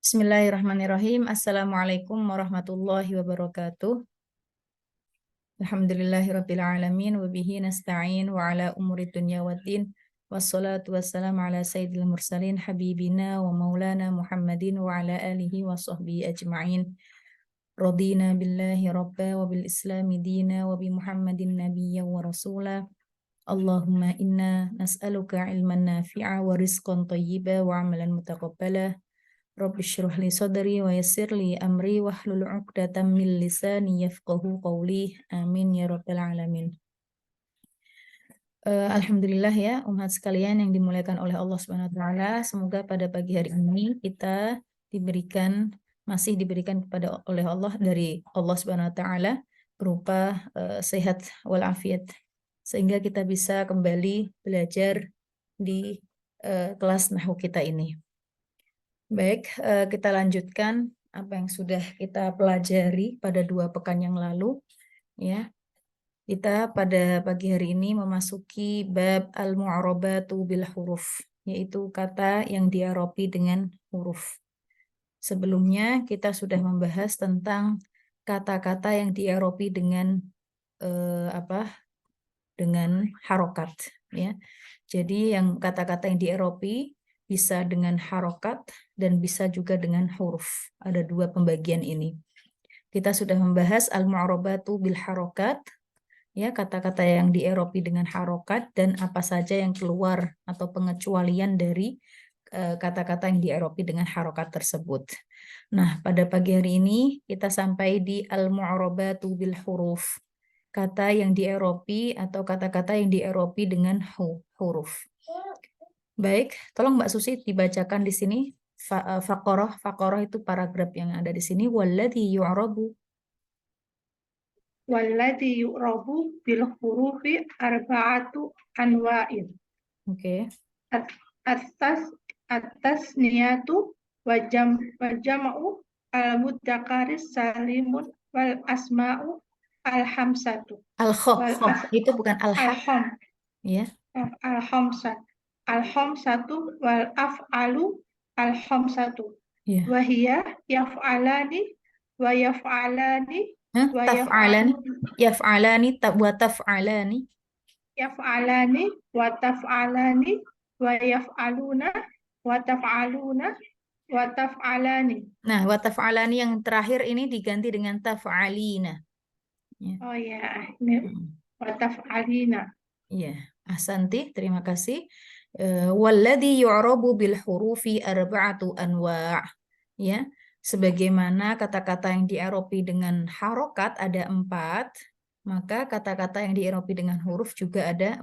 Bismillahirrahmanirrahim. Assalamualaikum warahmatullahi wabarakatuh. Alhamdulillahirabbil alamin wa bihi nasta'in wa ala umuri dunya waddin. Wassalatu wassalamu ala sayyidil mursalin habibina wa maulana Muhammadin wa ala alihi wa sahbihi ajma'in. Radina billahi rabba wa bil islami dina wa bi Muhammadin nabiyya wa rasula. Allahumma inna nas'aluka ilman nafi'a wa rizqan thayyiba wa amalan mutaqabbala. Rabbi syrah li sadri wa yassir li amri wahlul 'uqdatam min lisani yafqahu qawli. Amin ya rabbal alamin. Alhamdulillah ya umat sekalian yang dimuliakan oleh Allah Subhanahu wa taala, semoga pada pagi hari ini kita masih diberikan kepada oleh Allah dari Allah Subhanahu wa taala berupa sehat walafiat sehingga kita bisa kembali belajar di kelas nahwu kita ini. Baik, kita lanjutkan apa yang sudah kita pelajari pada 2 pekan yang lalu. Ya, kita pada pagi hari ini memasuki bab al-mu'arabatu bil huruf, yaitu kata yang diaropi dengan huruf. Sebelumnya kita sudah membahas tentang kata-kata yang diaropi dengan dengan harokat. Ya, jadi yang kata-kata yang diaropi bisa dengan harokat dan bisa juga dengan huruf. Ada 2 pembagian ini. Kita sudah membahas al-mu'arabatu bil harokat, ya, kata-kata yang dieropi dengan harokat dan apa saja yang keluar atau pengecualian dari kata-kata yang dieropi dengan harokat tersebut. Nah, pada pagi hari ini kita sampai di al-mu'arabatu bil huruf, kata yang dieropi atau kata-kata yang dieropi dengan huruf. Baik, tolong Mbak Susi dibacakan di sini faqarah itu paragraf yang ada di sini. Walladzi yu'rabu bil hurufi arba'atu anwa'in. Oke. At-tasniyatu wa jam'u al-mudzakkari salimun wal asma'u al-hamsatu. Al-khom itu bukan al-khom. Ya. Al-khamsah. Al-khamsatu wal af'alu al-khamsatu. Ya. Wa hiya yaf'alani wa yaf'alani wa taf'alani wa taf'alani. Yaf'alani wa taf'alani wa yaf'aluna wa taf'aluna wa taf'alani. Nah, wa taf'alani yang terakhir ini diganti dengan taf'alina. Ya. Oh ya, ini wa taf'alina. Ya, ahsanti, terima kasih. Walladzi yu'rabu bil hurufi arba'atu anwa'. Ya, sebagaimana kata-kata yang dieropi dengan harokat ada 4, maka kata-kata yang dieropi dengan huruf juga ada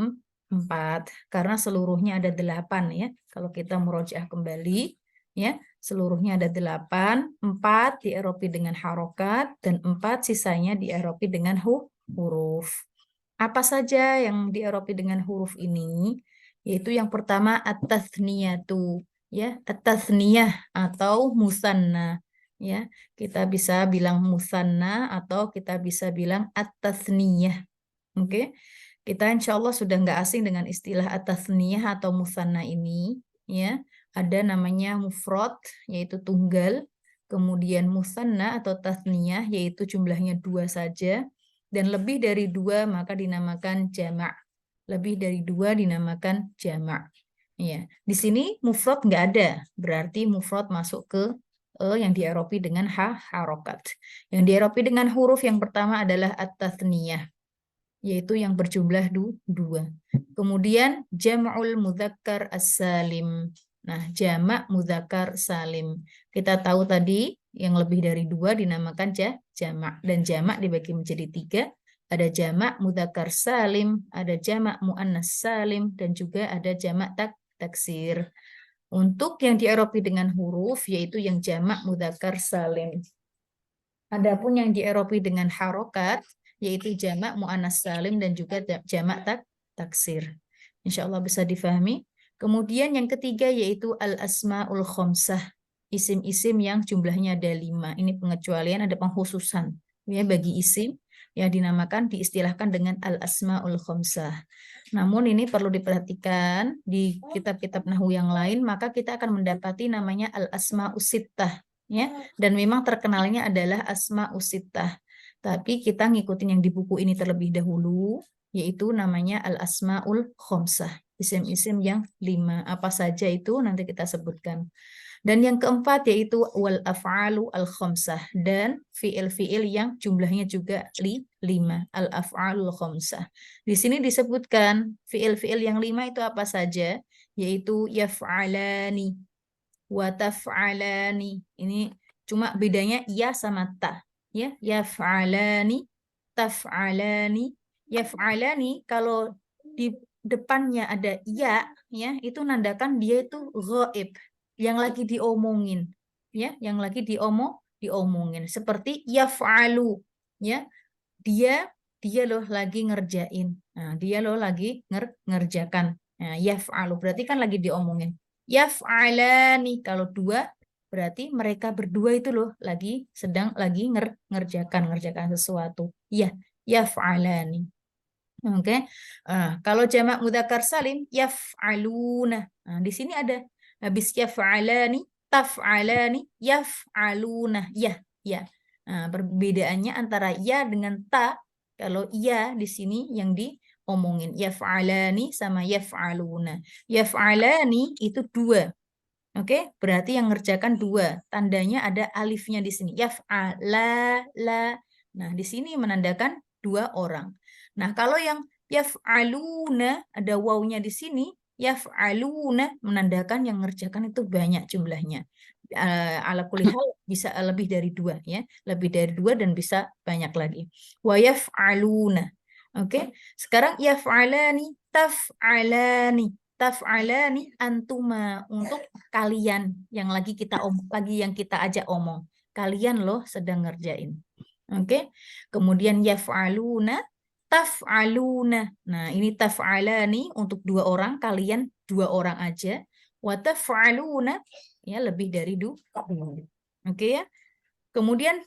4, karena seluruhnya ada 8 ya. Kalau kita murojaah kembali, ya, seluruhnya ada 8, 4 dieropi dengan harokat dan 4 sisanya dieropi dengan huruf. Apa saja yang dieropi dengan huruf ini? Yaitu yang pertama at-tathniyatu, ya, at-tathniyah atau musanna, ya. Kita bisa bilang musanna atau kita bisa bilang at-tathniyah. Oke. Kita insya Allah sudah nggak asing dengan istilah at-tathniyah atau musanna ini, ya. Ada namanya mufrad yaitu tunggal, kemudian musanna atau tathniyah yaitu jumlahnya 2 saja. Dan lebih dari 2 maka dinamakan jamak. Lebih dari 2 dinamakan jamak. Ya, di sini mufrad nggak ada, berarti mufrad masuk ke yang dieropi dengan harokat. Yang dieropi dengan huruf yang pertama adalah at-tathniyah, yaitu yang berjumlah 2. Kemudian jam'ul mudzakkar as-salim. Nah, jamak mudzakkar salim. Kita tahu tadi yang lebih dari 2 dinamakan jamak, dan jamak dibagi menjadi 3. Ada jamak mudzakkar salim, ada jamak muannas salim, dan juga ada jamak taksir. Untuk yang dieropi dengan huruf yaitu yang jamak mudzakkar salim. Adapun yang dieropi dengan harokat yaitu jamak muannas salim dan juga jamak taksir. Insya Allah bisa difahami. Kemudian yang ketiga yaitu al-asma'ul khomsah, isim-isim yang jumlahnya ada 5. Ini pengecualian, ada pengkhususan ya bagi isim yang dinamakan, diistilahkan dengan al-asma'ul khomsah. Namun ini perlu diperhatikan di kitab-kitab nahwu yang lain, maka kita akan mendapati namanya al-asma'us sittah, ya. Dan memang terkenalnya adalah Asma'us Sittah. Tapi kita ngikutin yang di buku ini terlebih dahulu, yaitu namanya Al-Asma'ul Khomsah. Isim-isim yang 5. Apa saja itu nanti kita sebutkan. Dan yang keempat yaitu wal af'alu al khamsah, dan fiil-fiil yang jumlahnya juga 5, al af'alul khamsah. Di sini disebutkan fiil-fiil yang 5 itu apa saja, yaitu yaf'alani wa taf'alani. Ini cuma bedanya ya sama ta, ya. Yaf'alani, taf'alani. Yaf'alani kalau di depannya ada ya, itu nandakan dia itu ghaib, yang lagi diomongin, ya, yang lagi diomongin. Seperti yaf'alu, ya, dia loh lagi ngerjain. Nah, dia loh lagi ngerjakan. Nah, yaf'alu berarti kan lagi diomongin. Yaf'alani kalau dua berarti mereka berdua itu loh sedang lagi ngerjakan sesuatu. Ya, yaf'alani. Oke. Kalau jamak mudzakkar salim yaf'aluna. Nah, di sini ada habis yaf'alani, taf'alani, yaf'aluna. Ya. Nah, perbedaannya antara ya dengan ta. Kalau ya di sini yang diomongin yaf'alani sama yaf'aluna. Yaf'alani itu dua. Oke, berarti yang ngerjakan dua. Tandanya ada alifnya di sini. Yaf'ala la. Nah, di sini menandakan dua orang. Nah, kalau yang yaf'aluna ada wawunya di sini, yaf'aluna menandakan yang ngerjakan itu banyak jumlahnya. Ala kulli hal bisa lebih dari dua, ya. Lebih dari dua dan bisa banyak lagi. Wa yaf'aluna. Oke. Sekarang yaf'alani, taf'alani. Taf'alani antuma, untuk kalian yang lagi yang kita ajak omong. Kalian loh sedang ngerjain. Oke. Kemudian yaf'aluna, taf'aluna. Nah, ini taf'alani untuk dua orang, kalian dua orang aja. Wa taf'aluna ya lebih dari dua. Oke ya. Kemudian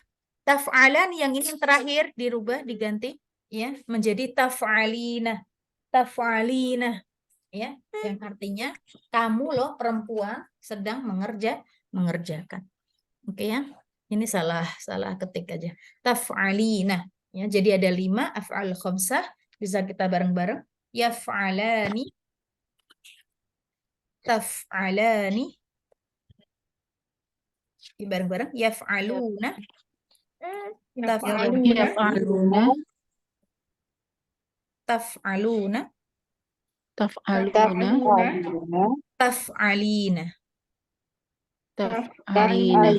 taf'alan yang ini terakhir dirubah diganti ya menjadi taf'alina. Taf'alina ya, yang artinya kamu loh perempuan sedang mengerjakan. Oke ya. Ini salah ketik aja. Taf'alina ya. Jadi ada 5 af'al khamsah, bisa kita bareng-bareng. Yaf'alani, taf'alani. Bareng-bareng yaf'aluna, Yaf'aluna, Yaf'aluna, taf'aluna, taf'aluna, taf'alina. taf'alina.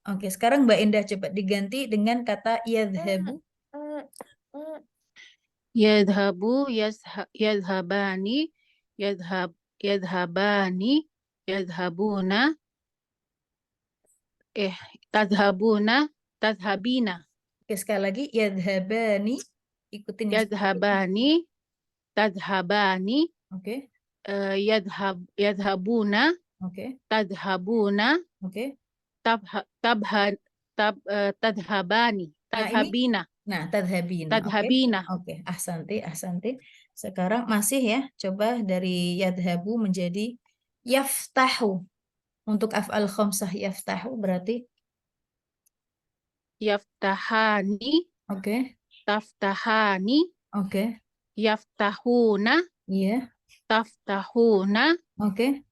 Oke, sekarang Mbak Endah coba diganti dengan kata yadhabu. Yadhabu, yadhabani, yadhabani, yadhabuna, tadhabuna, tadhabina. Oke, sekali lagi yadhabani. Ikutin yang Yadhabani, tadhabani, Oke. yadhabuna, Oke. tadhabuna, Oke. tadhabani, tadhabina. Nah, tadhabina. Tadhabina. Oke. Ahsanti. Sekarang masih ya, coba dari yadhabu menjadi yaftahu. Untuk af'al khamsah yaftahu berarti yaftahani, oke. taftahani, Oke. yaftahuna, Iya. taftahuna, Oke.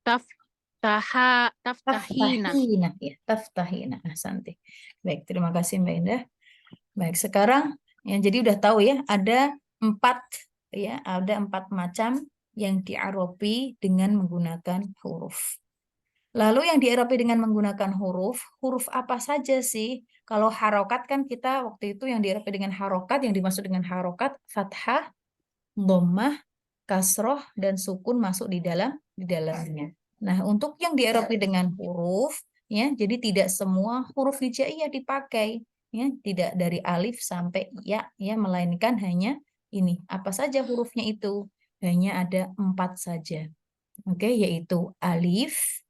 taftahina. Taftahina ya, taftahina. Ahsanti. Baik, terima kasih Mbak Indah. Baik, sekarang yang jadi udah tahu ya, ada 4 macam yang diaropi dengan menggunakan huruf. Lalu yang diaropi dengan menggunakan huruf apa saja sih? Kalau harokat kan kita waktu itu yang diaropi dengan harokat, yang dimaksud dengan harokat, fathah, dhammah, kasroh, dan sukun masuk di dalamnya. Nah, untuk yang diaropi dengan huruf, ya, jadi tidak semua huruf hijaiyah dipakai, ya, tidak dari alif sampai ya, melainkan hanya ini. Apa saja hurufnya itu? Hanya ada 4 saja. Oke, yaitu alif,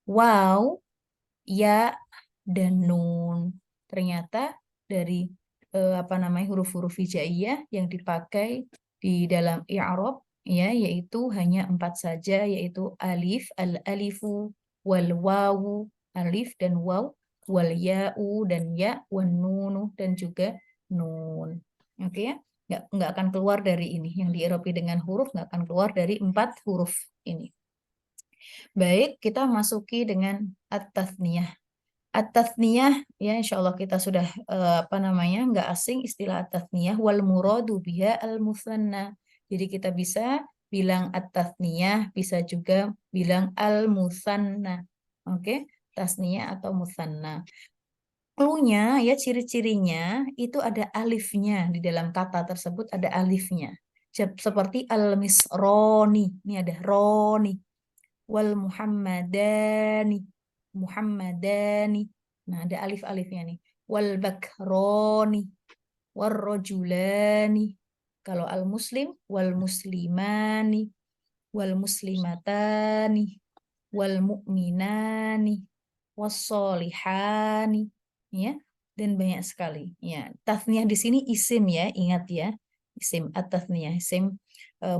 waw, ya, dan nun. Ternyata dari huruf-huruf hijaiyah yang dipakai di dalam i'rab ya, yaitu hanya 4 saja, yaitu alif, al-alifu, wal wawu, alif dan waw, wal ya'u dan ya, wan nunu dan juga nun. Oke ya, nggak akan keluar dari ini. Yang di-i'rabi dengan huruf nggak akan keluar dari 4 huruf ini. Baik, kita masuki dengan at-tathniyah. At-tathniyah, ya insya Allah kita sudah nggak asing istilah at-tathniyah, wal muradu biha al-mutsanna. Jadi kita bisa bilang at-tathniyah, bisa juga bilang al-mutsanna. Oke, tasniyah atau mutsanna. Cluenya ya, ciri-cirinya itu ada alifnya, di dalam kata tersebut ada alifnya. Seperti al-misroni, ini ada roni, wal muhammadani, muhammadani. Nah, ada alif-alifnya nih. Wal bakroni, wal rojulani. Kalau al-muslim, wal muslimani, wal muslimatani, wal mu'minani, wassolihani, ya, dan banyak sekali. Ya, tathniyah di sini isim ya, ingat ya, isim at-tathniyah, isim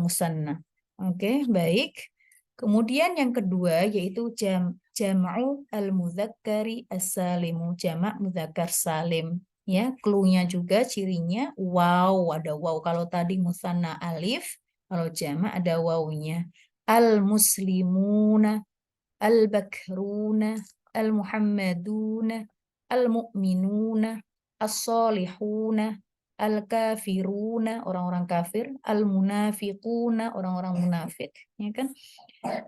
musanna. Oke, baik. Kemudian yang kedua yaitu jam'u al-mudzakkari as-salimu, jamak mudzakkar salim. Ya, cluenya juga cirinya waw, ada waw. Kalau tadi musanna alif, kalau jamak ada wawunya. Al-muslimuna, al-bakruna, al-muhammaduna, al-mu'minuna, as-solihuna, al-kafiruna, orang-orang kafir, al-munafiquna, orang-orang munafik, ya kan?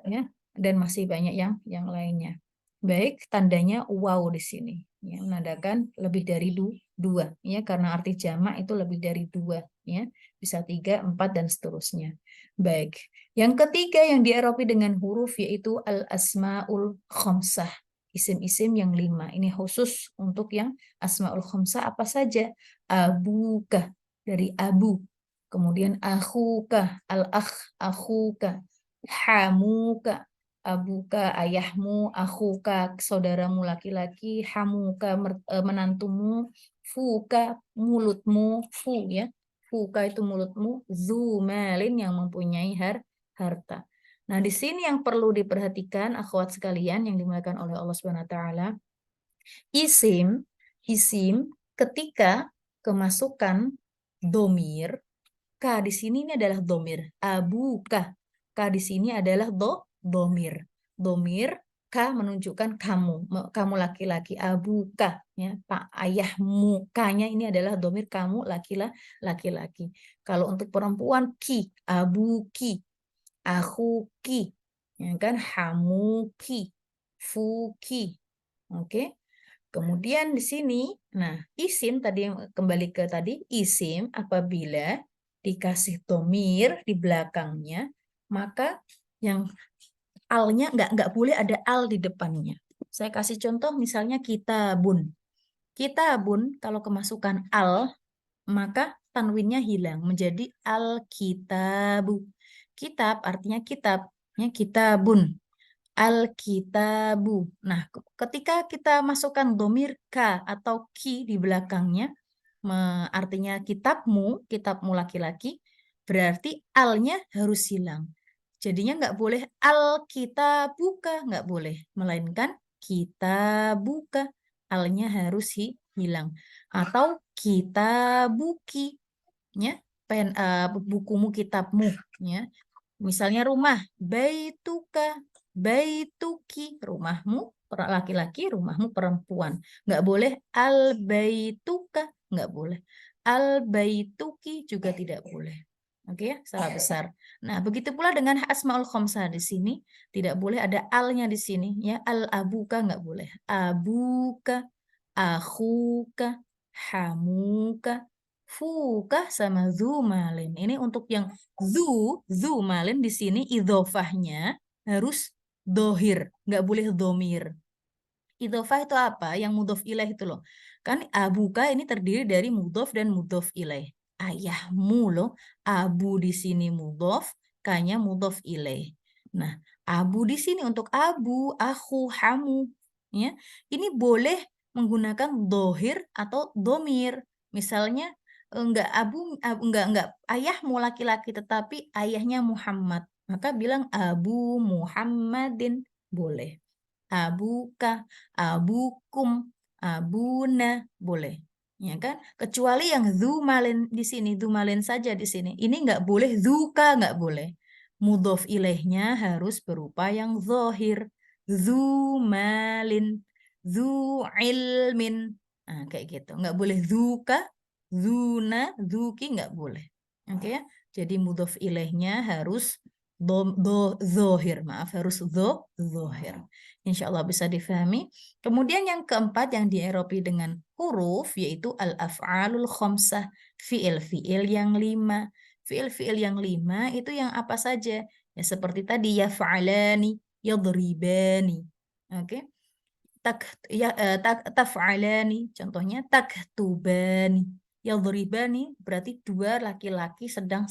Ya, dan masih banyak yang lainnya. Baik, tandanya waw di sini, ya, menandakan lebih dari dua, ya, karena arti jamak itu lebih dari dua, ya, bisa 3, 4 dan seterusnya. Baik, yang ketiga yang di-i'rabi dengan huruf yaitu al-asmaul khamsah, isim-isim yang 5. Ini khusus untuk yang asmaul khamsah apa saja? Abuka, dari abu, kemudian akhuka, al-akh, akhuka, hamuka, abuka, ayahmu, akhuka, saudaramu laki-laki, hamuka, menantumu, fuka, mulutmu, fu ya, fuka itu mulutmu, zumalin yang mempunyai harta. Nah, di sini yang perlu diperhatikan akhwat sekalian yang dimuliakan oleh Allah Subhanahu wa taala, isim ketika kemasukan domir, K di sini ini adalah domir. Abuka. K di sini adalah domir. Domir K menunjukkan kamu. Kamu laki-laki. Abuka. Ya, Pak ayahmu. K-nya ini adalah domir kamu laki-laki. Kalau untuk perempuan ki. Abuki. Akhuki. Ya kan? Hamuki. Fuki. Oke. Kemudian di sini, nah isim tadi yang kembali ke tadi, isim apabila dikasih domir di belakangnya, maka yang alnya nggak boleh ada al di depannya. Saya kasih contoh misalnya kitabun. Kitabun kalau kemasukan al, maka tanwinnya hilang menjadi al-kitabu. Kitab artinya kitab, ya, kitabun. Al-kitabu. Nah, ketika kita masukkan domir ka atau ki di belakangnya, artinya kitabmu laki-laki, berarti alnya harus hilang. Jadinya nggak boleh al-kitabuka, nggak boleh. Melainkan kitabuka, alnya harus hilang. Atau kitabuki, ya, bukumu, kitabmu, ya. Misalnya rumah, baituka, baituki, rumahmu laki-laki, rumahmu perempuan. Nggak boleh al-baituka, nggak boleh. Al-baituki juga tidak boleh. Oke ya, salah besar. Nah, begitu pula dengan asmaul khamsah di sini, tidak boleh ada alnya di sini, ya. Al-abuka nggak boleh. Abuka, akhuka, hamuka, fuka sama zumalin. Ini untuk yang zumalin di sini idhofahnya harus dohir, nggak boleh domir. Idhofah itu apa? Yang mudhof ilaih itu loh. Kan abuka ini terdiri dari mudhof dan mudhof ilaih. Ayahmu loh, abu di sini mudhof, kanya mudhof ilaih. Nah, abu di sini untuk abu, aku, hamu, ya. Ini boleh menggunakan dohir atau domir. Misalnya enggak enggak ayahmu laki-laki tetapi ayahnya Muhammad, maka bilang Abu Muhammadin boleh. abuka, abukum, abuna, boleh. Ya kan? Kecuali yang dzumalin di sini, dzumalin saja di sini. Ini nggak boleh, dzuka nggak boleh. Mudhof ilaihnya harus berupa yang zahir. Dzumalin, dzu ilmin. Nah, kayak gitu. Nggak boleh dzuka, dzuna, dzuki nggak boleh. Oke ya? Jadi mudhof ilaihnya harus zohir, maaf, harus zohir. Insya Allah bisa difahami. Kemudian yang keempat yang dieropi dengan huruf yaitu al-af'alul khamsah, fiil-fiil yang 5. Fiil-fiil yang 5 itu yang apa saja? Ya seperti tadi yaf'alani, yadribani. Oke. Taf'alani, contohnya taktubani. Yadribani berarti dua laki-laki sedang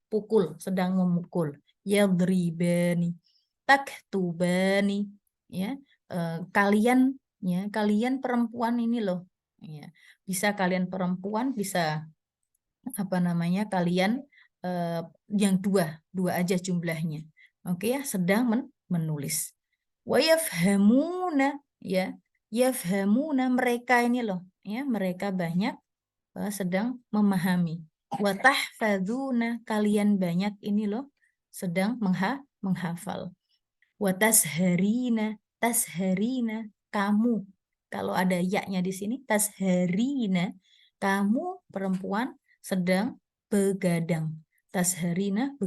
pukul, sedang memukul. Yadribani. Taktubani, ya. Kalian, ya, kalian perempuan ini loh. Ya. Bisa kalian perempuan, bisa apa namanya? Kalian yang dua aja jumlahnya. Oke ya, sedang menulis. Wa yafhamuna, ya. Yafhamuna, mereka ini loh, ya, mereka banyak sedang memahami. Wa tahfadzuna, kalian banyak ini loh sedang menghafal. Wa tasharina, tasharina, kamu. Kalau ada ya-nya di sini, tasharina, kamu perempuan sedang begadang. Tasharina,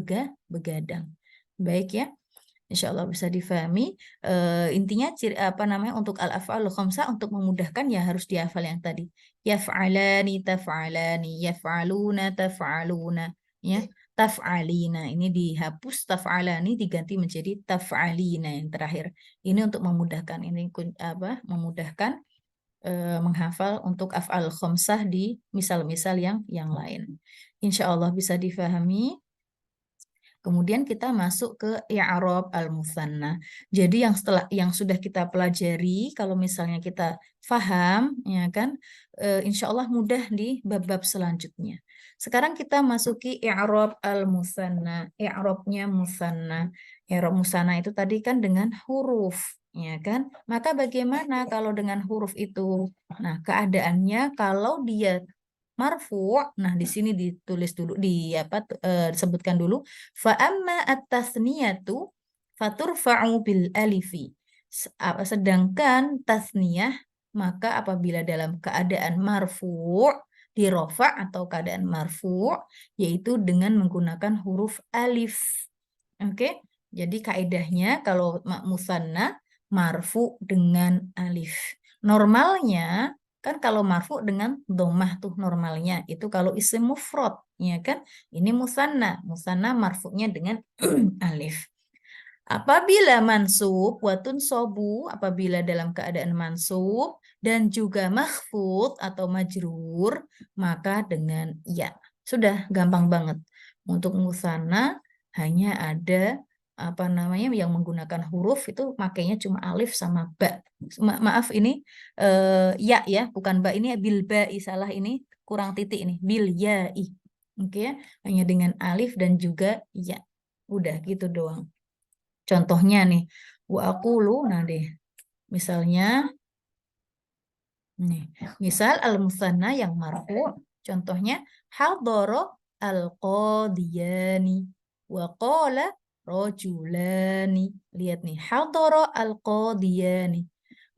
begadang. Baik ya. Insya Allah bisa difahami. Intinya apa namanya untuk al-af'alul khamsah untuk memudahkan ya harus dihafal yang tadi. Yaf'alani, taf'alani, yaf'aluna, taf'aluna, ya. Taf'alina ini dihapus, taf'alani diganti menjadi taf'alina yang terakhir. Ini untuk memudahkan ini apa? Memudahkan menghafal untuk af'al khamsah di misal-misal yang lain. Insya Allah bisa difahami. Kemudian kita masuk ke i'rab al-mutsanna. Jadi yang sudah kita pelajari, kalau misalnya kita faham, ya kan, insya Allah mudah di bab-bab selanjutnya. Sekarang kita masuki i'rab al-mutsanna. I'rabnya mutsanna. I'rab mutsanna itu tadi kan dengan huruf, ya kan? Maka bagaimana kalau dengan huruf itu? Nah, keadaannya kalau dia marfu', nah di sini ditulis dulu disebutkan dulu fa amma at-tasniyatu faturfa'u bil alifi. Sedangkan tasniyah maka apabila dalam keadaan marfu' dirofa atau keadaan marfu' yaitu dengan menggunakan huruf alif. Oke? Jadi kaidahnya kalau musanna marfu dengan alif. Normalnya kan kalau marfu dengan dhammah tuh normalnya. Itu kalau isim mufrad, ya kan? Ini musanna. Musanna marfu'nya dengan alif. Apabila mansub, watun sobu, apabila dalam keadaan mansub, dan juga makhfud atau majrur, maka dengan ya. Sudah gampang banget. Untuk musanna hanya ada apa namanya yang menggunakan huruf itu makainya cuma alif sama ba. Maaf ini ya bukan ba, ini bil ba'i, salah, ini kurang titik ini bil ya'i. Oke ya, hanya dengan alif dan juga ya. Udah gitu doang. Contohnya nih, wa aqulu, nah deh. Misalnya nih, misal al-musanna yang marfu, contohnya hadara al-qadiyani wa qala rajulani. Lihat nih, hadara al-qadiyani.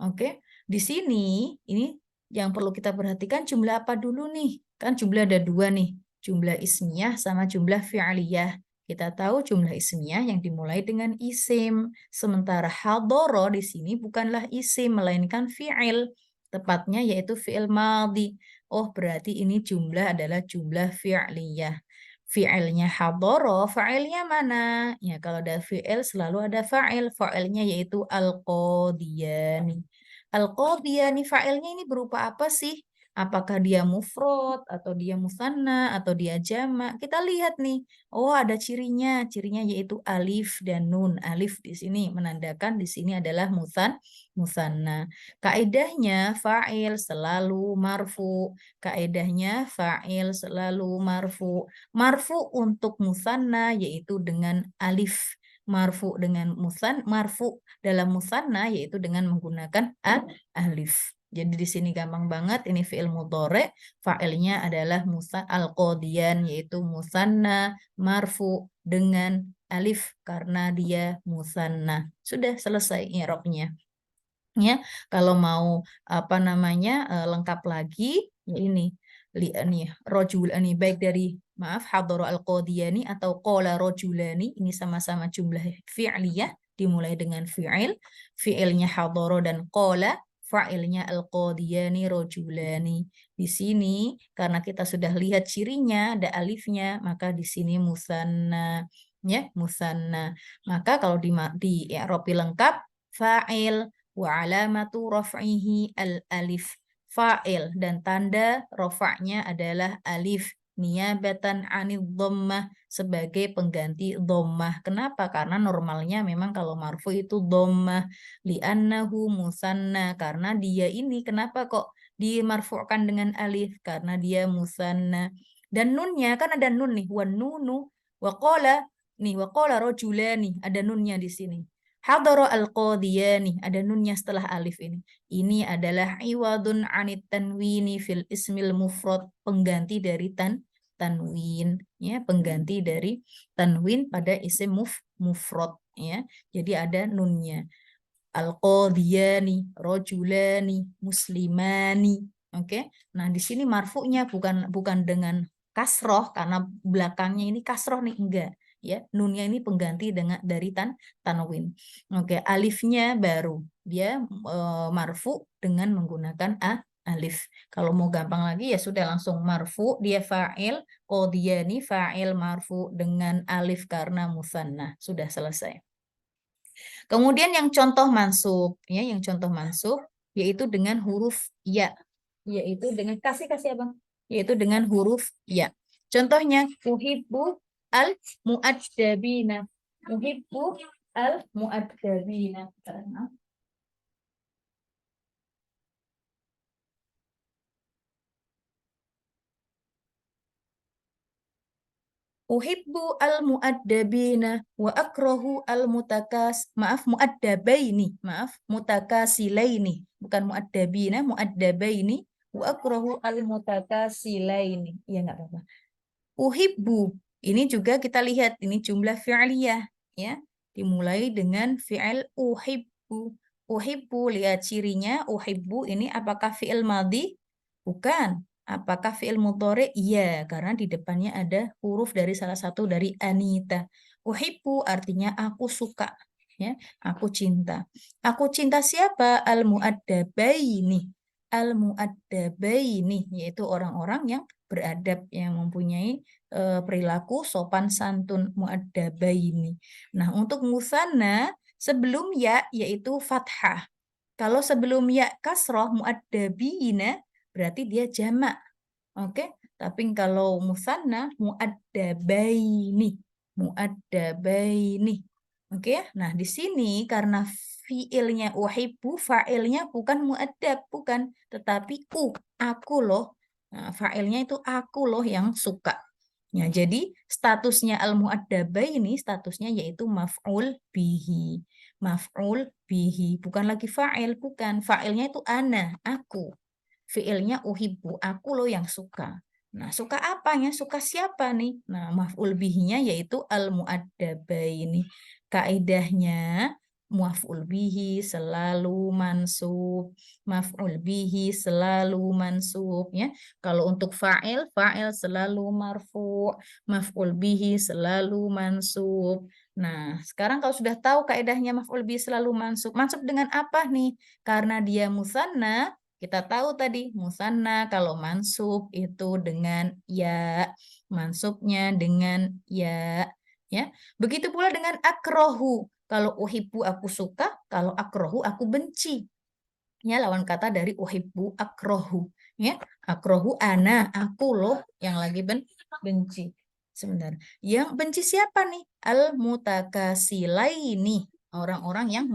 Oke, di sini ini yang perlu kita perhatikan jumlah apa dulu nih? Kan jumlah ada dua nih, jumlah ismiyah sama jumlah fi'liyah. Kita tahu jumlah ismiyah yang dimulai dengan isim, sementara hadara di sini bukanlah isim melainkan fi'il. Tepatnya yaitu fi'il madhi. Oh, berarti ini jumlah adalah jumlah fi'liyah. Fi'ilnya hadara, fa'ilnya mana? Ya, kalau ada fi'il selalu ada fa'il. Fa'ilnya yaitu al-qadiyani. Al-qadiyani fa'ilnya ini berupa apa sih? Apakah dia mufrad atau dia musanna atau dia jamak? Kita lihat nih. Oh, ada cirinya. Cirinya yaitu alif dan nun. Alif di sini menandakan di sini adalah musanna. Kaidahnya fa'il selalu marfu. Kaidahnya fa'il selalu marfu. Marfu untuk musanna yaitu dengan alif. marfu dengan marfu dalam musanna yaitu dengan menggunakan alif. Jadi di sini gampang banget, ini fi'il mudhari, fa'ilnya adalah al-qadiyan yaitu musanna marfu dengan alif karena dia musanna. Sudah selesai i'rabnya. Ya, kalau mau apa namanya lengkap lagi ya ini nih rojulani baik dari hadara al-qadiyani atau qala rojulani, ini sama-sama jumlah fi'liyah dimulai dengan fi'ilnya hadara dan qala, fa'ilnya al-qadiyani rojulani. Di sini karena kita sudah lihat cirinya ada alifnya, maka di sini musanna ya, musanna. Maka kalau di i'rabi lengkap fa'il wa alamatu raf'ihi al-alif, fa'il dan tanda rafa'nya adalah alif niyabatan anid dhammah, sebagai pengganti dhammah. Kenapa? Karena normalnya memang kalau marfu itu dhammah, li'annahu musanna, karena dia ini kenapa kok dimarfu'kan dengan alif? Karena dia musanna. Dan nunnya kan ada nun nih, wan nunu wa qala nih, wa qala rajulani, ada nunnya di sini. Hadara al-qadiyani, ada nunnya setelah alif ini. Ini adalah iwadun anit tanwini fil ismil mufrad, pengganti dari tanwin ya, pengganti dari tanwin pada isim mufrad ya. Jadi ada nunnya. Al-qadiyani, rajulani, muslimani. Oke. Nah, di sini marfu'nya bukan dengan kasroh karena belakangnya ini kasroh nih, enggak. Ya, nunnya ini pengganti dari tanwin. Oke, alifnya baru dia marfu dengan menggunakan alif. Kalau mau gampang lagi ya sudah langsung marfu, dia fa'il, qadiyani fa'il marfu dengan alif karena musanna. Sudah selesai. Kemudian yang contoh mansub ya, yang contoh mansub yaitu dengan huruf ya, yaitu dengan kasih Abang, yaitu dengan huruf ya. Contohnya uhibbu al-mu'addabina. Uhibbu al-mu'addabina. Uhibbu al-mu'addabina wa akrahu mu'addabaini. Maaf, mutakasilaini. Bukan mu'addabina, mu'addabaini. Wa akrahu al-mutakasilaini. Ya enggak apa-apa. Uhibbu, ini juga kita lihat ini jumlah fi'liyah ya, dimulai dengan fi'il uhibbu. Uhibbu, lihat cirinya, uhibbu ini apakah fi'il madhi? Bukan. Apakah fi'il mudhari? Iya, karena di depannya ada huruf dari salah satu dari anita. Uhibbu artinya aku suka ya, aku cinta. Aku cinta siapa? Al-mu'addabaini. Al-mu'addabaini yaitu orang-orang yang beradab, yang mempunyai perilaku sopan santun, mu'addabaini. Nah, untuk musanna sebelum ya yaitu fathah. Kalau sebelum ya kasroh mu'addabina berarti dia jamak. Oke, tapi kalau musanna mu'addabaini. Mu'addabaini. Oke, nah di sini karena fiilnya uhibbu, fa'ilnya bukan mu'addab, bukan, tetapi aku loh. Nah, fa'ilnya itu aku loh yang suka. Ya, jadi statusnya al-mu'addabaini statusnya yaitu maf'ul bihi. Maf'ul bihi, bukan lagi fa'il, bukan. Fa'ilnya itu ana, aku. Fi'ilnya uhibbu, aku loh yang suka. Nah, suka apanya? Suka siapa nih? Nah, maf'ul bihinya yaitu al-mu'addabaini. Kaidahnya maf'ul bihi selalu mansub, maf'ul bihi selalu mansub ya. Kalau untuk fa'il selalu marfu', maf'ul bihi selalu mansub. Nah, sekarang kalau sudah tahu kaidahnya maf'ul bihi selalu mansub, mansub dengan apa nih? Karena dia musanna, kita tahu tadi musanna kalau mansub itu dengan ya, mansubnya dengan ya. Ya, begitu pula dengan akrohu. Kalau uhibbu aku suka, kalau akrohu aku benci. Ya, lawan kata dari uhibbu akrohu. Ya, akrohu ana, aku loh yang lagi benci. Sebentar. Yang benci siapa nih? Al-mutakasilaini, orang-orang yang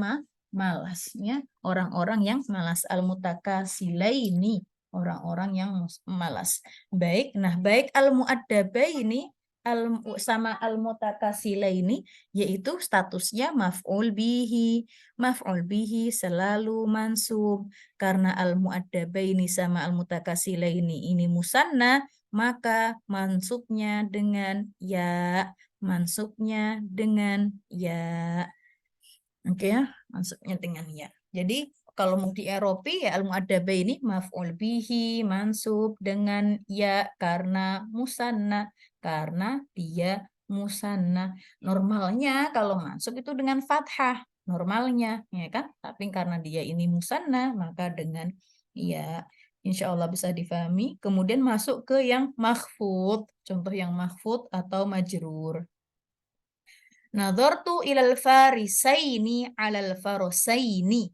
malas ya, orang-orang yang malas. Al-mutakasilaini, orang-orang yang malas. Baik, nah baik al-mu'addabaini sama al-mutakasilaini, yaitu statusnya maf'ul bihi. Maf'ul bihi selalu mansub. Karena al-mu'addabaini sama al-mutakasilaini ini musanna, maka mansubnya dengan ya. Mansubnya dengan ya. Oke ya, mansubnya dengan ya. Jadi kalau mau di Eropi ya al-mu'addaba ini maf'ul bihi mansub dengan ya karena musanna, karena dia musanna. Normalnya kalau mansub itu dengan fathah, normalnya ya kan? Tapi karena dia ini musanna maka dengan ya. Insya Allah bisa difahami. Kemudian masuk ke yang makhfud. Contoh yang makhfud atau majrur. Nadhartu ilal farisaini alal farosaini.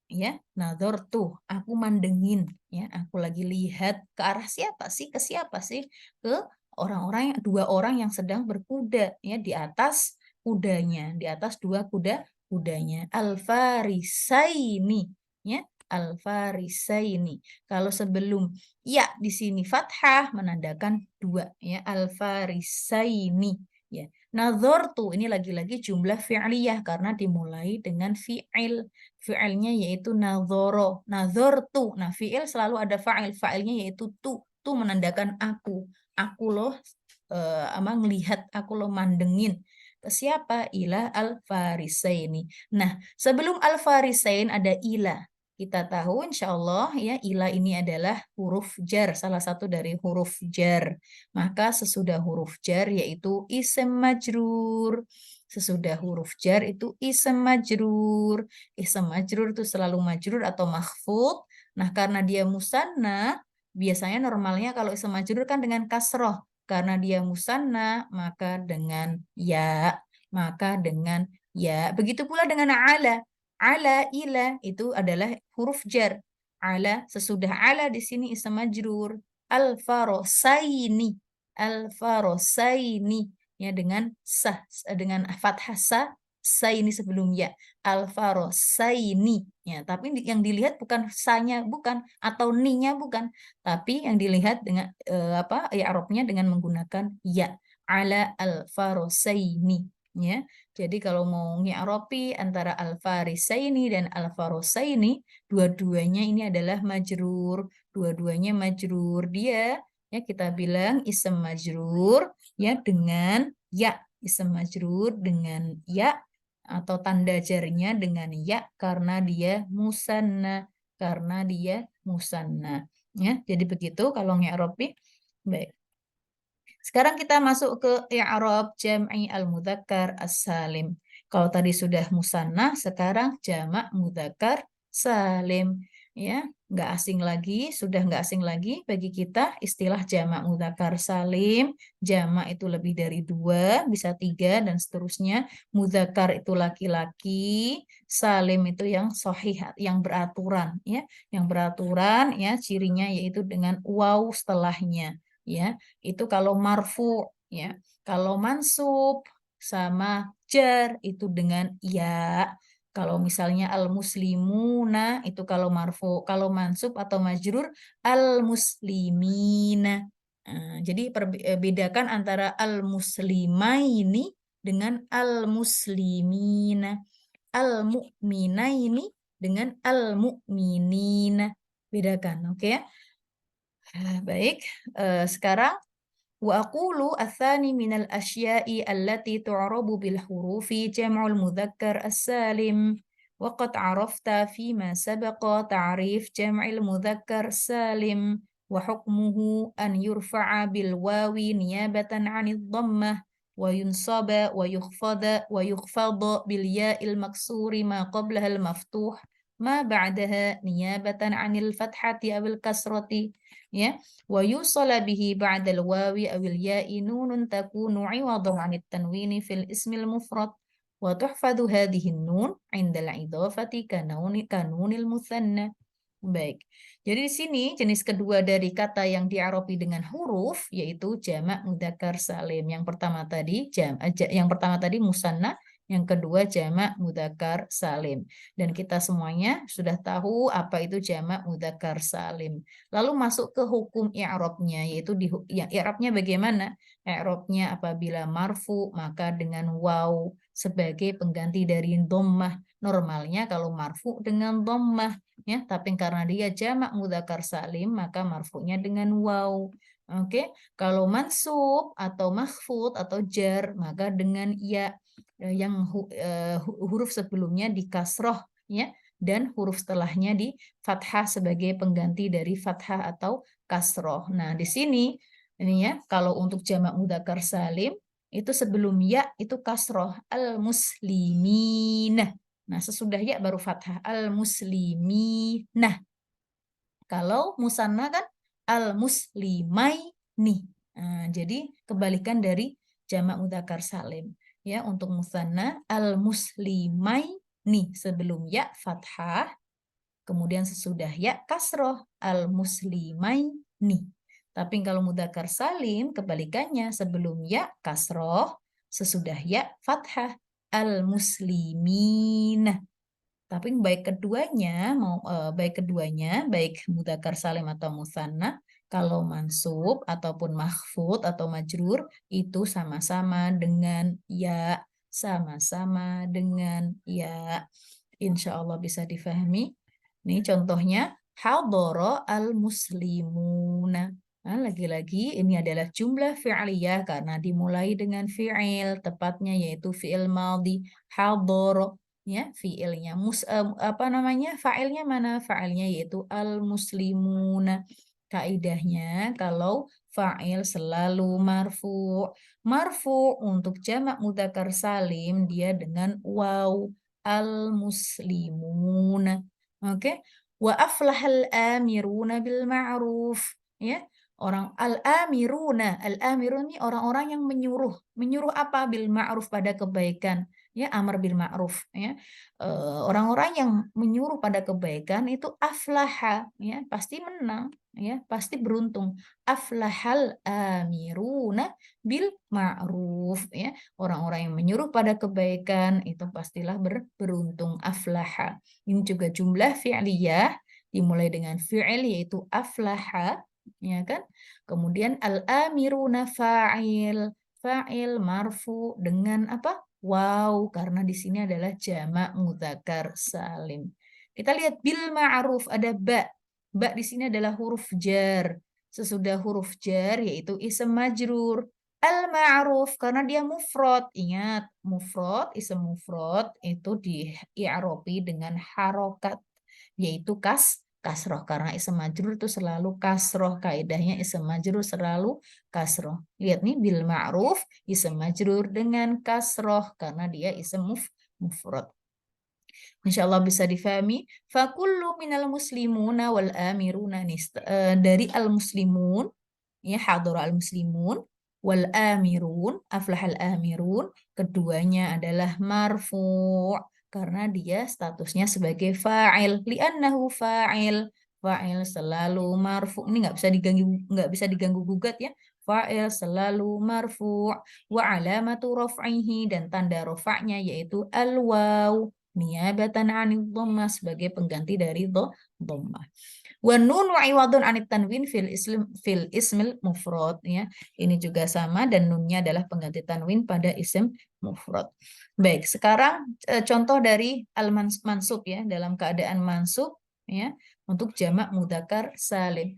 Ya, nadhartu, aku mandengin, ya, aku lagi lihat ke arah siapa sih? Ke siapa sih? Ke orang-orang dua orang yang sedang berkuda, ya, di atas kudanya, di atas dua kudanya. Al farisaini, ya, al farisaini. Kalau sebelum ya di sini fathah menandakan dua, ya, al farisaini, ya. Nadhartu ini lagi-lagi jumlah fi'liyah karena dimulai dengan fi'il. Fi'ilnya yaitu nadhoro, nadhortu. Nah, fi'il selalu ada fa'il. Fa'ilnya yaitu tu. Tu menandakan aku. Aku loh ngelihat, aku loh mandengin. Ke siapa? Ila al-farisaini. Nah, sebelum al-farisain ada ila. Kita tahu insya Allah ya ila ini adalah huruf jar, salah satu dari huruf jar. Maka sesudah huruf jar yaitu ism majrur. Sesudah huruf jar itu ism majrur. Ism majrur itu selalu majrur atau makhfud. Nah, karena dia musanna, biasanya normalnya kalau ism majrur kan dengan kasroh. Karena dia musanna, maka dengan ya. Maka dengan ya. Begitu pula dengan ala. Ala, ila itu adalah huruf jar. Ala, sesudah ala di sini ism majrur. Al-farosaini. Al-farosaini. Ya, dengan sah, dengan fathah sa ini sebelum ya. Al-farosaini. Ya, tapi yang dilihat bukan sanya, bukan, atau ninya bukan. Tapi yang dilihat dengan ya Arabnya dengan menggunakan ya. Ala al-farosaini. Ya, jadi kalau mau ngi'rabi antara al-farisaini dan al-farosaini, dua-duanya ini adalah majrur, dua-duanya majrur. Dia ya kita bilang ism majrur ya dengan ya, ism majrur dengan ya atau tanda jarnya dengan ya karena dia musanna, karena dia musanna. Ya, jadi begitu kalau ngi'rabi. Baik. Sekarang kita masuk ke i'rab jam'i al-mudzakkar as-salim. Kalau tadi sudah musanna, sekarang jamak mudzakkar salim. Ya, nggak asing lagi, sudah nggak asing lagi bagi kita istilah jamak mudzakkar salim. Jamak itu lebih dari 2, bisa 3 dan seterusnya. Mudzakkar itu laki-laki, salim itu yang sahih, yang beraturan. Ya, yang beraturan, ya cirinya yaitu dengan waw setelahnya. Ya, itu kalau marfu, ya. Kalau mansub sama jar itu dengan ya. Kalau misalnya al-muslimuna itu kalau marfu, kalau mansub atau majrur al-muslimina. Nah, jadi bedakan antara al-muslimaini dengan al-muslimina. Al-mu'minaini dengan al-mu'minina. Bedakan, oke ya? Baik, sekarang wa aqulu atsani minal asya'i allati tu'rabu bil hurufi jam'ul mudzakkar as-salim wa qad 'arafta fi ma sabaqa ta'rif jam'il mudzakkar salim wa hukmuhu an yurfa'a bil wawi niyabatan 'anid dhammah wa yunsaba wa yukhfada bil ya'il maksuri ma qablaha al maftuh ma ba'daha niyabatan 'anil fathati awil kasrati, ya, wa yusala bihi ba'dal wawi awil ya'i nunun takunu 'iwadan 'anit tanwini fil ismil mufrad wa tuhfadhu hadhihi nun 'indal idhafati kanunil mutsanna. Baik. Jadi di sini jenis kedua dari kata yang di'arabi dengan huruf yaitu jamak mudzakkar salim. Yang pertama tadi musanna, yang kedua jamak mudzakkar salim. Dan kita semuanya sudah tahu apa itu jamak mudzakkar salim. Lalu masuk ke hukum i'rabnya, yaitu ya, i'rabnya bagaimana? I'rabnya apabila marfu maka dengan waw sebagai pengganti dari dhammah. Normalnya kalau marfu dengan dhammah ya, tapi karena dia jamak mudzakkar salim maka marfunya dengan waw. Oke, kalau mansub atau mahfud atau jar maka dengan ya, yang huruf sebelumnya di kasroh ya, dan huruf setelahnya di fathah sebagai pengganti dari fathah atau kasroh. Nah, di sini ini ya, kalau untuk jamak mudzakkar salim itu sebelum ya itu kasroh al-muslimin. Nah, sesudah ya baru fathah al-muslimin. Nah, kalau musanna kan al-muslimaini. Nah, jadi kebalikan dari jamak mudzakkar salim. Ya, untuk musanna al-muslimaini sebelum ya fathah, kemudian sesudah ya kasroh al-muslimaini. Tapi kalau mudzakkar salim kebalikannya, sebelum ya kasroh, sesudah ya fathah al-muslimin. Tapi baik keduanya baik mudzakkar salim atau musanna, kalau mansub ataupun mahfud atau majrur itu sama-sama dengan ya, sama-sama dengan ya. Insya Allah bisa difahami. Ini contohnya hadara al-muslimuna. Nah, lagi-lagi ini adalah jumlah fi'liyah karena dimulai dengan fi'il, tepatnya yaitu fi'il madhi hadara. Ya, fiilnya fa'ilnya mana? Fa'ilnya yaitu al-muslimuna. Kaidahnya kalau fa'il selalu marfu. Marfu untuk jamak mudzakkar salim dia dengan waw al-muslimuna. Oke. Wa aflahal amiruna bil ma'ruf. Ya. Orang al-amiruna ini orang-orang yang menyuruh apa? Bil ma'ruf, pada kebaikan. Ya, amar bil ma'ruf ya. Orang-orang yang menyuruh pada kebaikan itu aflaha ya, pasti menang ya, pasti beruntung. Aflahal amiruna bil ma'ruf ya. Orang-orang yang menyuruh pada kebaikan itu pastilah beruntung. Aflaha. Ini juga jumlah fi'liyah dimulai dengan fi'il yaitu aflaha ya kan. Kemudian al-amiruna fa'il. Fa'il marfu dengan apa? Wow, karena di sini adalah jamak mudzakkar salim. Kita lihat bil ma'ruf ada ba. Ba di sini adalah huruf jar. Sesudah huruf jar yaitu ism majrur. Al ma'ruf karena dia mufrad. Ingat, mufrad, ism mufrad itu di-i'rabi dengan harokat yaitu kasroh, karena ism majrur itu selalu kasroh. Kaidahnya ism majrur selalu kasroh. Lihat nih, bil ma'ruf ism majrur dengan kasroh karena dia ism mufrad. Insyaallah bisa difahami. Fakullu minal muslimuna wal amiruna dari al muslimun ya, hadara al muslimun wal amirun, aflahal amirun, keduanya adalah marfu' karena dia statusnya sebagai fa'il, li'annahu fa'il. Fa'il selalu marfu'. Ini nggak bisa diganggu gugat ya. Fa'il selalu marfu'. Wa alamatu raf'ihi, dan tanda rafa'nya yaitu al-waw niyabatan 'anil dhammah sebagai pengganti dari dhammah. Wa nun wa iwadun anit tanwin fil ismil mufrad ya. Ini juga sama dan nunnya adalah pengganti tanwin pada isim mufrad. Baik, sekarang contoh dari al mansub ya, dalam keadaan mansub ya, untuk jamak mudzakkar salim.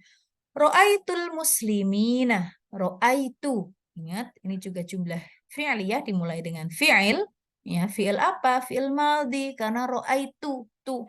Ra'aitul muslimina. Ra'aitu. Ingat, ini juga jumlah fi'liyah dimulai dengan fi'il ya. Fi'il apa? Fi'il madhi karena ra'aitu tuh.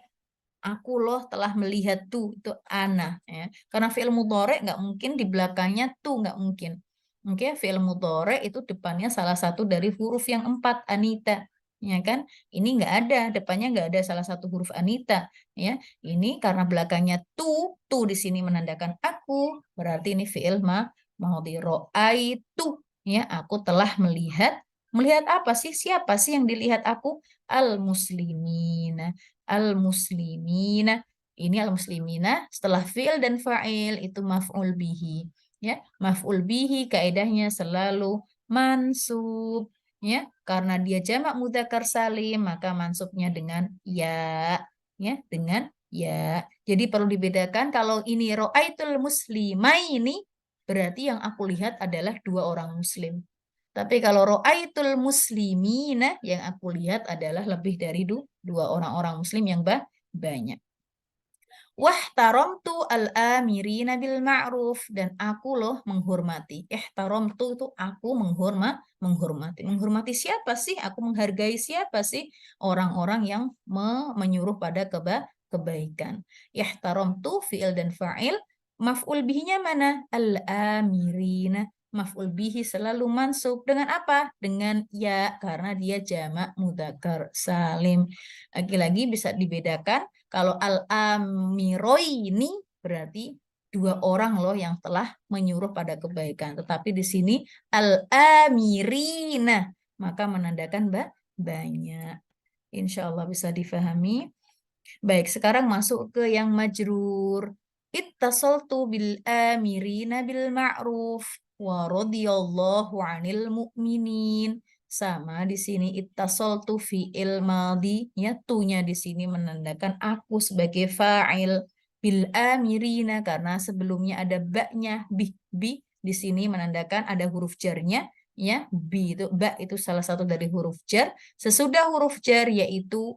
Aku loh telah melihat tuh, itu ana ya. Karena fi'il mudhari nggak mungkin di belakangnya tuh, nggak mungkin. Oke, fi'il mudhari itu depannya salah satu dari huruf yang 4, anita. Ya kan? Ini nggak ada, depannya nggak ada salah satu huruf anita ya. Ini karena belakangnya tuh di sini menandakan aku, berarti ini fi'il madhi. Ra'aitu ya, aku telah melihat. Melihat apa sih? Siapa sih yang dilihat aku? Al-muslimina. Al-muslimina. Ini al-muslimina setelah fi'il dan fa'il itu maf'ul bihi. Ya, maf'ul bihi kaidahnya selalu mansub. ya, karena dia jamak mudzakkar salim maka mansubnya dengan ya, dengan ya. Jadi perlu dibedakan kalau ini ro'aitul muslimaini berarti yang aku lihat adalah dua orang muslim. Tapi kalau ro'aitul muslimina yang aku lihat adalah lebih dari dua orang-orang muslim yang banyak. Wahtaramtu al-amirina bil ma'ruf dan aku loh menghormati. Ihtaramtu itu aku menghormati. Menghormati siapa sih? Aku menghargai siapa sih? Orang-orang yang menyuruh pada kebaikan. Ihtaramtu fi'il dan fa'il. Maf'ul bihinya mana? Al-amirina. Maf'ul bihi selalu mansub dengan apa? Dengan ya karena dia jamak mudzakkar salim. Lagi-lagi bisa dibedakan kalau al-amiroini berarti dua orang loh yang telah menyuruh pada kebaikan. Tetapi di sini al-amirina maka menandakan banyak. Insya Allah bisa difahami. Baik, sekarang masuk ke yang majrur. Ittasaltu bil amirina bil ma'ruf wa radhiyallahu 'anil mu'minin. Sama di sini ittasaltu fi'il madhi, ya tunya di sini menandakan aku sebagai fa'il bil amirina karena sebelumnya ada ba-nya bi di sini menandakan ada huruf jarnya, ya bi itu ba itu salah satu dari huruf jar. Sesudah huruf jar yaitu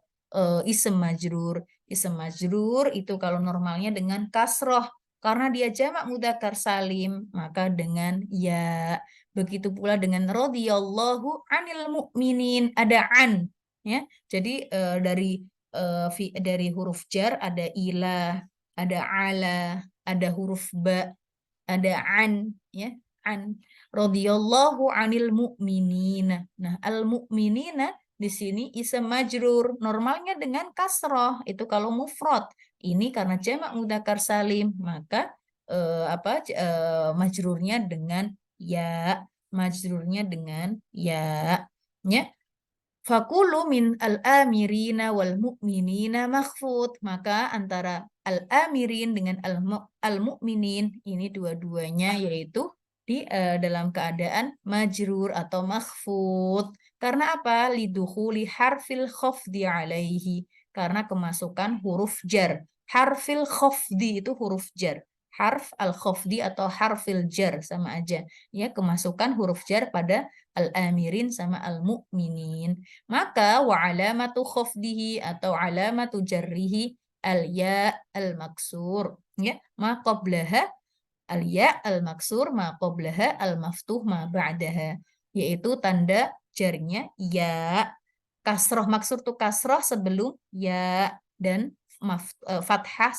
ism majrur. Ism majrur itu kalau normalnya dengan kasroh. Karena dia jamak mudzakkar salim, maka dengan ya. Begitu pula dengan radhiyallahu 'anil mu'minin, ada an, ya. Jadi dari huruf jar ada ilah, ada ala, ada huruf ba, ada an, ya. An radhiyallahu 'anil mu'minina. Nah, al mu'minina di sini ism majrur normalnya dengan kasroh itu kalau mufrad. Ini karena jamak mudzakkar salim maka majrurnya dengan ya, majrurnya dengan ya. Fakulu min al-amirina wal mu'minina makhfud. Maka antara al-amirin dengan al-mu'minin ini dua-duanya yaitu di dalam keadaan majrur atau makhfud. Karena apa? Lidukhuli harfil khafdi alaihi. Karena kemasukan huruf jar. Harfil khafdi itu huruf jar. Harf al-khafdi atau harfil jar sama aja. Ya, kemasukan huruf jar pada al-amirin sama al-mu'minin. Maka wa alamatu khafdihi atau alamatu jarrihi al-ya al-maksur. Ya, ma qablaha al-ya al-maksur ma qablaha al-maftuh ma ba'daha. Yaitu tanda jarnya ya. Kasroh maksur tuh kasroh sebelum ya dan fathah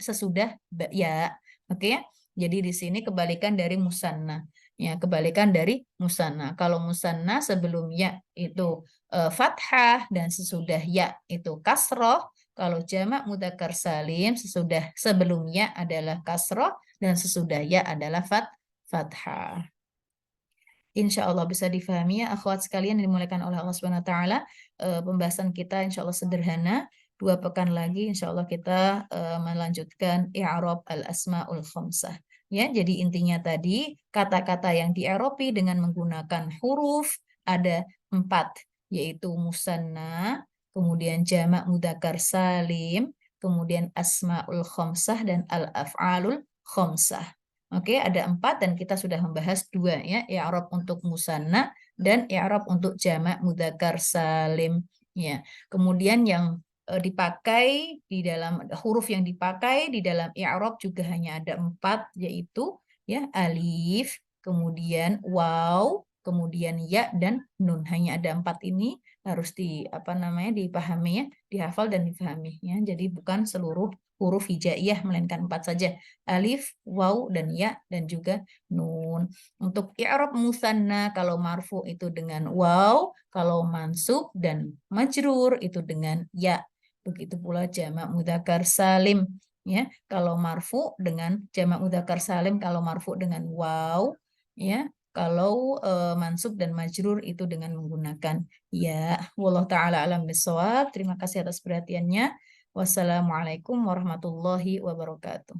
sesudah ya. Oke ya. Jadi di sini kebalikan dari musanna. Ya, kebalikan dari musanna. Kalau musanna sebelum ya itu fathah dan sesudah ya itu kasroh. Kalau jamak mudzakkar salim sebelumnya adalah kasroh dan sesudah ya adalah fathah. Insya Allah bisa difahami ya akhwat sekalian yang dimuliakan oleh Allah Subhanahu Wa Taala. Pembahasan kita insya Allah sederhana. 2 pekan lagi insya Allah kita melanjutkan i'rab al-asmaul khamsah. Ya, jadi intinya tadi kata-kata yang di-i'rabi dengan menggunakan huruf ada 4, yaitu musanna, kemudian jamak mudzakkar salim, kemudian asmaul khamsah dan al-af'alul khamsah. Oke, ada 4 dan kita sudah membahas 2 ya, i'rab untuk musanna dan i'rab untuk jamak mudzakkar salim. Ya, kemudian yang dipakai di dalam huruf yang dipakai di dalam i'rab juga hanya ada 4 yaitu ya alif, kemudian waw, kemudian ya dan nun. Hanya ada 4 ini harus dipahami ya, dihafal dan difahami ya. Jadi bukan seluruh huruf hijaiyah melainkan 4 saja. Alif, waw dan ya dan juga nun. Untuk i'rab musanna kalau marfu itu dengan waw, kalau mansub dan majrur itu dengan ya. Begitu pula jamak mudzakkar salim ya. Kalau marfu dengan jamak mudzakkar salim kalau marfu dengan waw ya. Kalau mansub dan majrur itu dengan menggunakan ya. Wallahu taala alam bisawab. Terima kasih atas perhatiannya. Wassalamualaikum warahmatullahi wabarakatuh.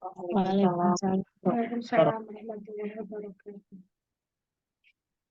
Waalaikumsalam warahmatullahi wabarakatuh.